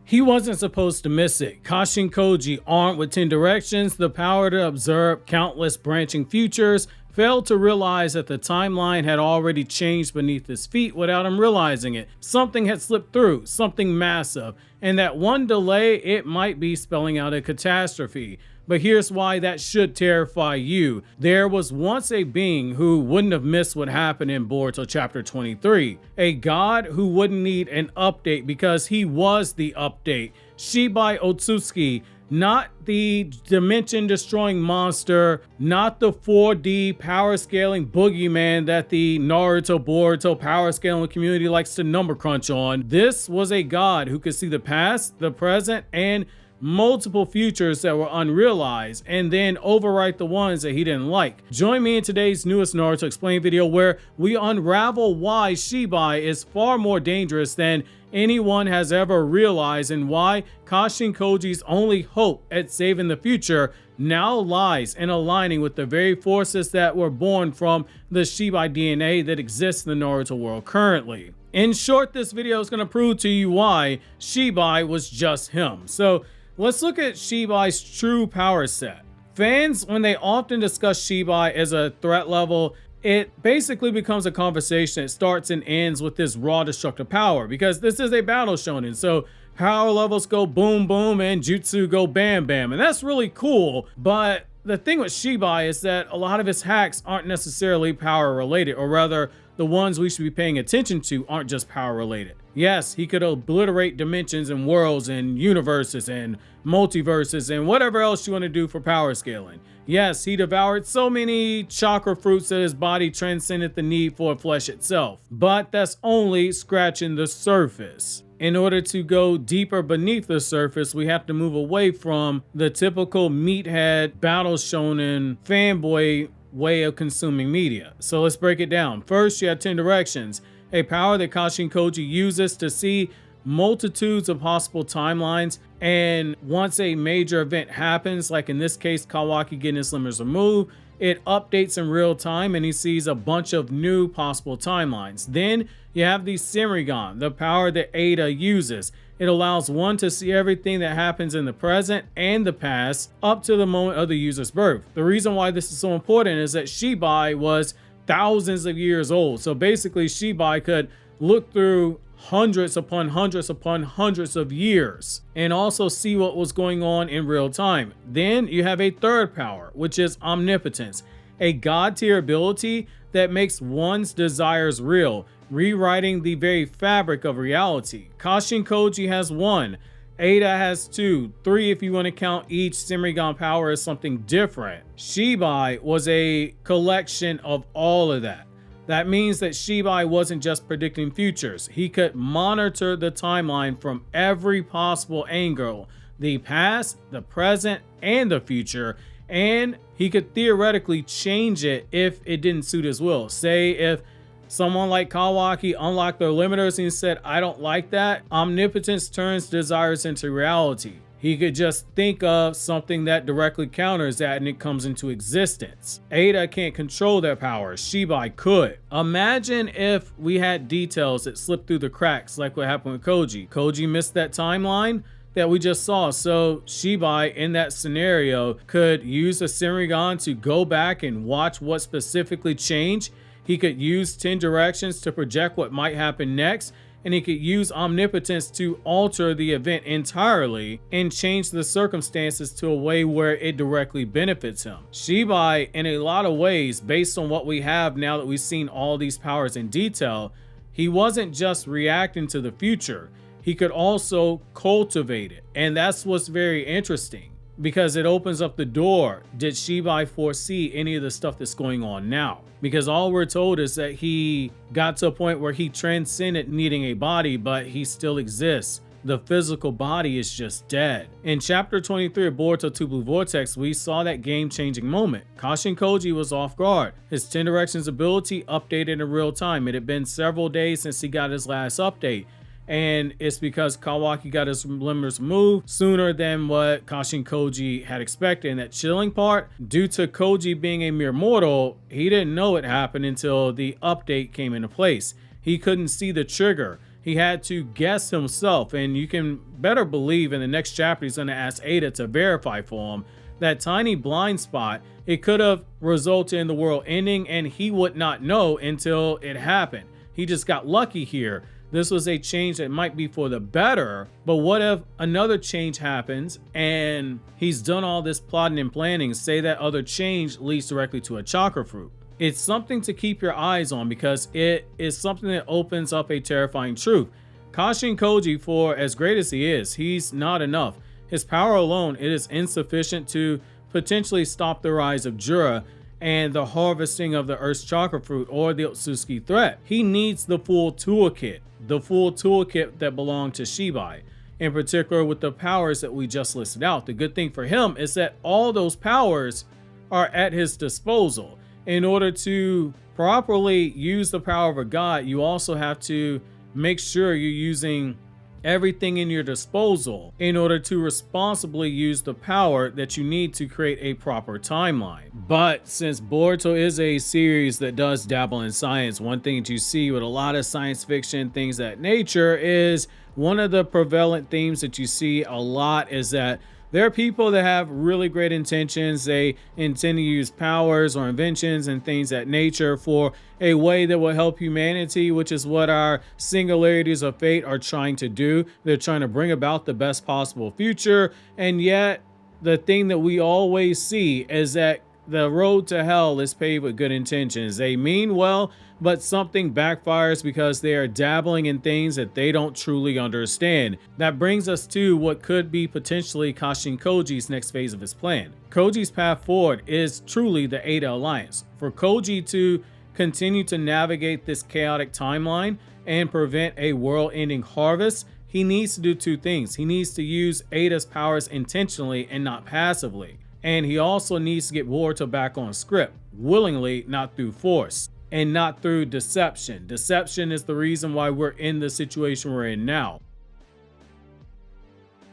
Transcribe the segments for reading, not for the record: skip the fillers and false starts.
He wasn't supposed to miss it. Kashin Koji, armed with 10 directions, the power to observe countless branching futures, failed to realize that the timeline had already changed beneath his feet without him realizing it. Something had slipped through, something massive, and that one delay, it might be spelling out a catastrophe. But here's why that should terrify you. There was once a being who wouldn't have missed what happened in Boruto chapter 23. A god who wouldn't need an update because he was the update. Shibai Otsutsuki, not the dimension-destroying monster, not the 4D power-scaling boogeyman that the Naruto Boruto power-scaling community likes to number crunch on. This was a god who could see the past, the present, and multiple futures that were unrealized, and then overwrite the ones that he didn't like. Join me in today's newest Naruto Explained video where we unravel why Shibai is far more dangerous than anyone has ever realized, and why Kashin Koji's only hope at saving the future now lies in aligning with the very forces that were born from the Shibai DNA that exists in the Naruto world currently. In short, this video is going to prove to you why Shibai was just him. So let's look at Shibai's true power set. Fans, when they often discuss Shibai as a threat level, it basically becomes a conversation that starts and ends with this raw destructive power, because this is a battle shonen, so power levels go boom boom and jutsu go bam bam, and that's really cool. But the thing with Shibai is that a lot of his hacks aren't necessarily power related, or rather the ones we should be paying attention to aren't just power related. Yes, he could obliterate dimensions and worlds and universes and multiverses and whatever else you want to do for power scaling. Yes, he devoured so many chakra fruits that his body transcended the need for flesh itself. But that's only scratching the surface. In order to go deeper beneath the surface, we have to move away from the typical meathead battle shonen fanboy way of consuming media. So let's break it down. First, you have 10 directions, a power that Kashin Koji uses to see multitudes of possible timelines, and once a major event happens, like in this case Kawaki getting his limbs removed, it updates in real time and he sees a bunch of new possible timelines. Then you have the Sirigan, the power that Ada uses. It allows one to see everything that happens in the present and the past up to the moment of the user's birth. The reason why this is so important is that Shibai was thousands of years old. So basically Shibai could look through hundreds upon hundreds upon hundreds of years and also see what was going on in real time. Then you have a third power, which is Omnipotence, a god tier ability that makes one's desires real, rewriting the very fabric of reality. Kashin Koji has 1, Ada has 2, 3 if you want to count each Sirigan power as something different. Shibai was a collection of all of that. That means that Shibai wasn't just predicting futures. He could monitor the timeline from every possible angle, the past, the present, and the future, and he could theoretically change it if it didn't suit his will. Say if someone like Kawaki unlocked their limiters and he said, I don't like that, Omnipotence turns desires into reality. He could just think of something that directly counters that and it comes into existence. Ada can't control their powers. Shibai could. Imagine if we had details that slipped through the cracks like what happened with Koji. Koji missed that timeline that we just saw. So Shibai in that scenario could use a Sirigan to go back and watch what specifically changed. He could use 10 directions to project what might happen next, and he could use Omnipotence to alter the event entirely and change the circumstances to a way where it directly benefits him. Shibai, in a lot of ways, based on what we have now that we've seen all these powers in detail, he wasn't just reacting to the future, he could also cultivate it. And that's what's very interesting, because it opens up the door. Did Shibai foresee any of the stuff that's going on now? Because all we're told is that he got to a point where he transcended needing a body, but he still exists. The physical body is just dead. In chapter 23 of Boruto 2 Blue Vortex, we saw that game-changing moment. Kashin Koji was off guard. His 10 directions ability updated in real time. It had been several days since he got his last update, and it's because Kawaki got his limbs removed sooner than what Kashin Koji had expected. And that chilling part, due to Koji being a mere mortal, he didn't know it happened until the update came into place. He couldn't see the trigger. He had to guess himself, and you can better believe in the next chapter he's going to ask Ada to verify for him. That tiny blind spot, it could have resulted in the world ending, and he would not know until it happened. He just got lucky here. This was a change that might be for the better, but what if another change happens and he's done all this plotting and planning, say that other change leads directly to a chakra fruit? It's something to keep your eyes on because it is something that opens up a terrifying truth. Kashin Koji, for as great as he is, he's not enough. His power alone, it is insufficient to potentially stop the rise of Jura and the harvesting of the Earth's chakra fruit or the Otsutsuki threat. He needs the full toolkit that belonged to Shibai, in particular with the powers that we just listed out. The good thing for him is that all those powers are at his disposal. In order to properly use the power of a god, you also have to make sure you're using everything in your disposal in order to responsibly use the power that you need to create a proper timeline. But since Boruto is a series that does dabble in science, one thing that you see with a lot of science fiction, things of that nature, is one of the prevalent themes that you see a lot is that there are people that have really great intentions. They intend to use powers or inventions and things of that nature for a way that will help humanity, which is what our singularities of fate are trying to do. They're trying to bring about the best possible future. And yet the thing that we always see is that the road to hell is paved with good intentions. They mean well, but something backfires because they are dabbling in things that they don't truly understand. That brings us to what could be potentially Kashin Koji's next phase of his plan. Koji's path forward is truly the Ada Alliance. For Koji to continue to navigate this chaotic timeline and prevent a world-ending harvest, he needs to do two things. He needs to use Ada's powers intentionally and not passively. And he also needs to get Boruto back on script, willingly, not through force, and not through deception. Deception is the reason why we're in the situation we're in now.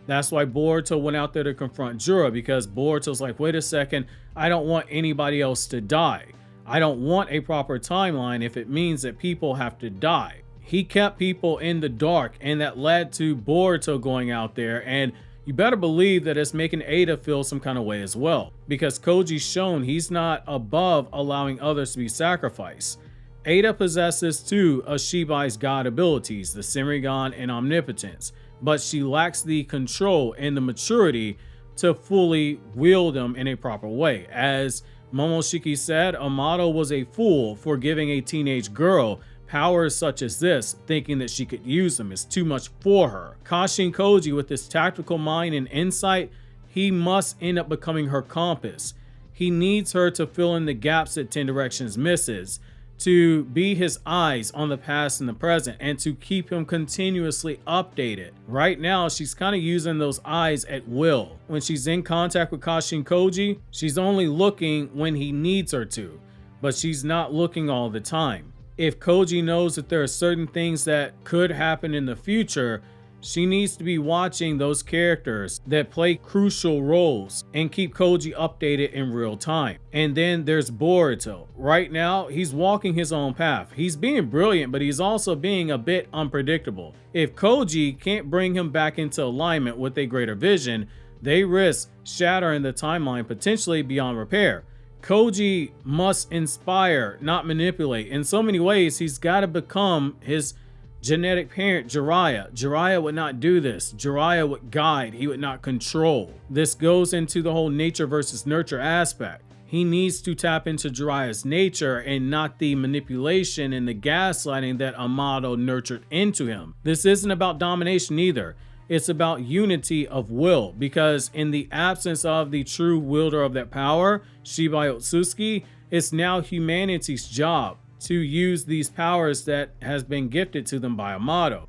That's why Boruto went out there to confront Jura, because Boruto's like, wait a second, I don't want anybody else to die. I don't want a proper timeline if it means that people have to die. He kept people in the dark, and that led to Boruto going out there, and you better believe that it's making Ada feel some kind of way as well, because Koji's shown he's not above allowing others to be sacrificed. Ada possesses two of Shibai's god abilities, the Semigon and Omnipotence, but she lacks the control and the maturity to fully wield them in a proper way. As Momoshiki said, Amato was a fool for giving a teenage girl powers such as this, thinking that she could use them. Is too much for her. Kashin Koji, with his tactical mind and insight, he must end up becoming her compass. He needs her to fill in the gaps that Ten Directions misses, to be his eyes on the past and the present, and to keep him continuously updated. Right now, she's kind of using those eyes at will. When she's in contact with Kashin Koji, she's only looking when he needs her to, but she's not looking all the time. If Koji knows that there are certain things that could happen in the future, she needs to be watching those characters that play crucial roles and keep Koji updated in real time. And then there's Boruto. Right now, he's walking his own path. He's being brilliant, but he's also being a bit unpredictable. If Koji can't bring him back into alignment with a greater vision, they risk shattering the timeline potentially beyond repair. Koji must inspire, not manipulate. In so many ways, he's got to become his genetic parent, Jiraiya. Jiraiya would not do this. Jiraiya would guide, he would not control. This goes into the whole nature versus nurture aspect. He needs to tap into Jiraiya's nature and not the manipulation and the gaslighting that Amato nurtured into him. This isn't about domination either. It's about unity of will, because in the absence of the true wielder of that power, Shibai Otsutsuki, it's now humanity's job to use these powers that has been gifted to them by Amato.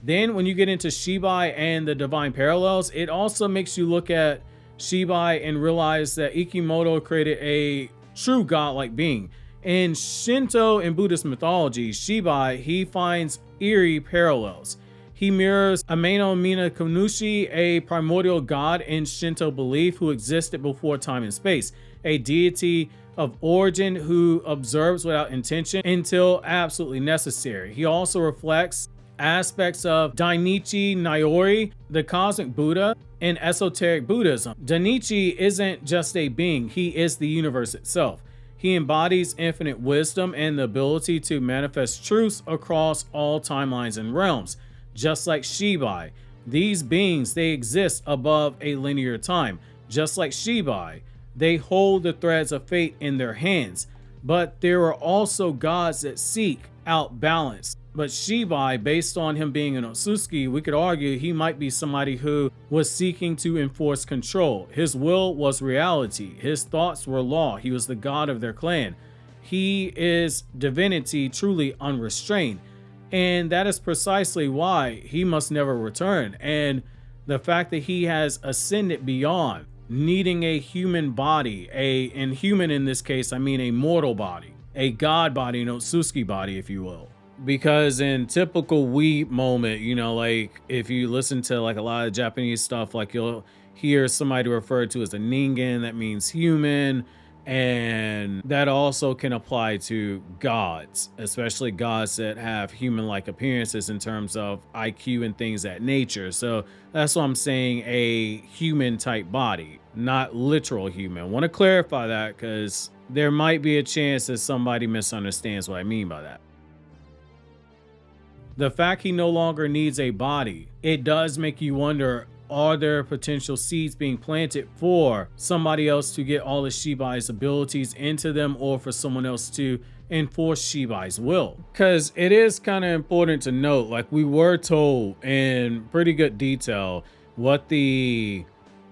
Then when you get into Shibai and the divine parallels, it also makes you look at Shibai and realize that Ikimoto created a true godlike being. In Shinto and Buddhist mythology, Shibai, he finds eerie parallels. He mirrors Ameno Mina Konushi, a primordial god in Shinto belief who existed before time and space, a deity of origin who observes without intention until absolutely necessary. He also reflects aspects of Dainichi Nayori, the cosmic Buddha, in esoteric Buddhism. Dainichi isn't just a being, he is the universe itself. He embodies infinite wisdom and the ability to manifest truths across all timelines and realms. Just like Shibai, these beings, they exist above a linear time. Just like Shibai, they hold the threads of fate in their hands. But there are also gods that seek out balance. But Shibai, based on him being an Otsutsuki, we could argue he might be somebody who was seeking to enforce control. His will was reality. His thoughts were law. He was the god of their clan. He is divinity, truly unrestrained. And that is precisely why he must never return. And the fact that he has ascended beyond needing a human body, and human in this case, I mean a mortal body, a god body, an Otsutsuki body, if you will. Because in typical weeb moment, you know, like if you listen to like a lot of Japanese stuff, like you'll hear somebody referred to as a ningen, that means human. And that also can apply to gods, especially gods that have human-like appearances in terms of IQ and things of that nature. So that's why I'm saying a human type body, not literal human. I want to clarify that because there might be a chance that somebody misunderstands what I mean by that. The fact he no longer needs a body, it does make you wonder, are there potential seeds being planted for somebody else to get all of Shibai's abilities into them, or for someone else to enforce Shibai's will? Because it is kind of important to note, like we were told in pretty good detail what the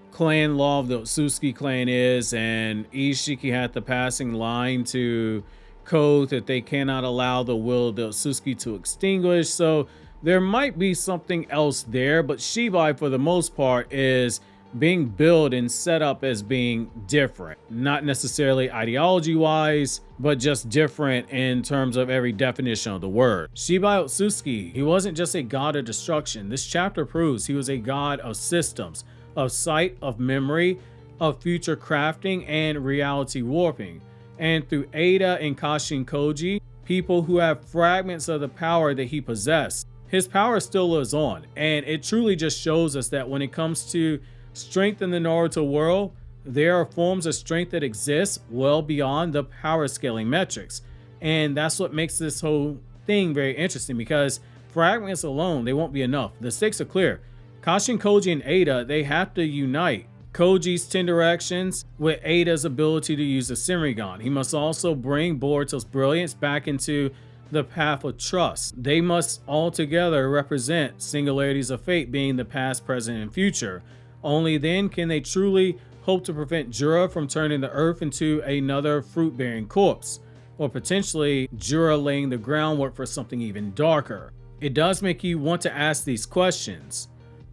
clan law of the Otsutsuki clan is, and Ishiki had the passing line to code that they cannot allow the will of the Otsutsuki to extinguish. So there might be something else there, but Shibai for the most part is being built and set up as being different, not necessarily ideology wise, but just different in terms of every definition of the word. Shibai Otsutsuki, he wasn't just a god of destruction. This chapter proves he was a god of systems, of sight, of memory, of future crafting and reality warping. And through Ada and Koji, people who have fragments of the power that he possessed, his power still lives on. And it truly just shows us that when it comes to strength in the Naruto world, there are forms of strength that exist well beyond the power scaling metrics. And that's what makes this whole thing very interesting, because fragments alone, they won't be enough. The stakes are clear. Koji and Ada, they have to unite Koji's 10 directions with Ada's ability to use a Senrigan. He must also bring Boruto's brilliance back into the path of trust. They must all together represent singularities of fate, being the past, present, and future. Only then can they truly hope to prevent Jura from turning the earth into another fruit-bearing corpse, or potentially Jura laying the groundwork for something even darker. It does make you want to ask these questions.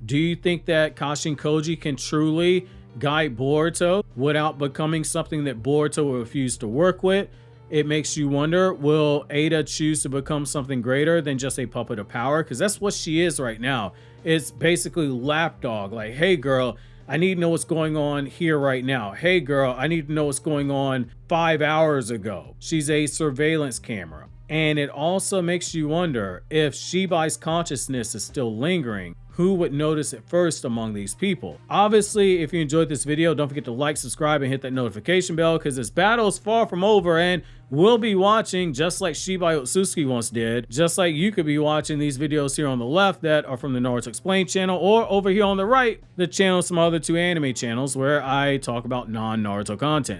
Do you think that Koji can truly guide Boruto without becoming something that Boruto will refuse to work with? It makes you wonder, will Ada choose to become something greater than just a puppet of power? Because that's what she is right now. It's basically lapdog, like, hey girl, I need to know what's going on here right now. Hey girl, I need to know what's going on 5 hours ago. She's a surveillance camera. And it also makes you wonder, if Shibai's consciousness is still lingering, who would notice it first among these people? Obviously, if you enjoyed this video, don't forget to like, subscribe, and hit that notification bell, because this battle is far from over, and we'll be watching just like Shibai Otsutsuki once did. Just like you could be watching these videos here on the left that are from the Naruto Explained channel, or over here on the right, the channel, some other 2 anime channels where I talk about non-Naruto content.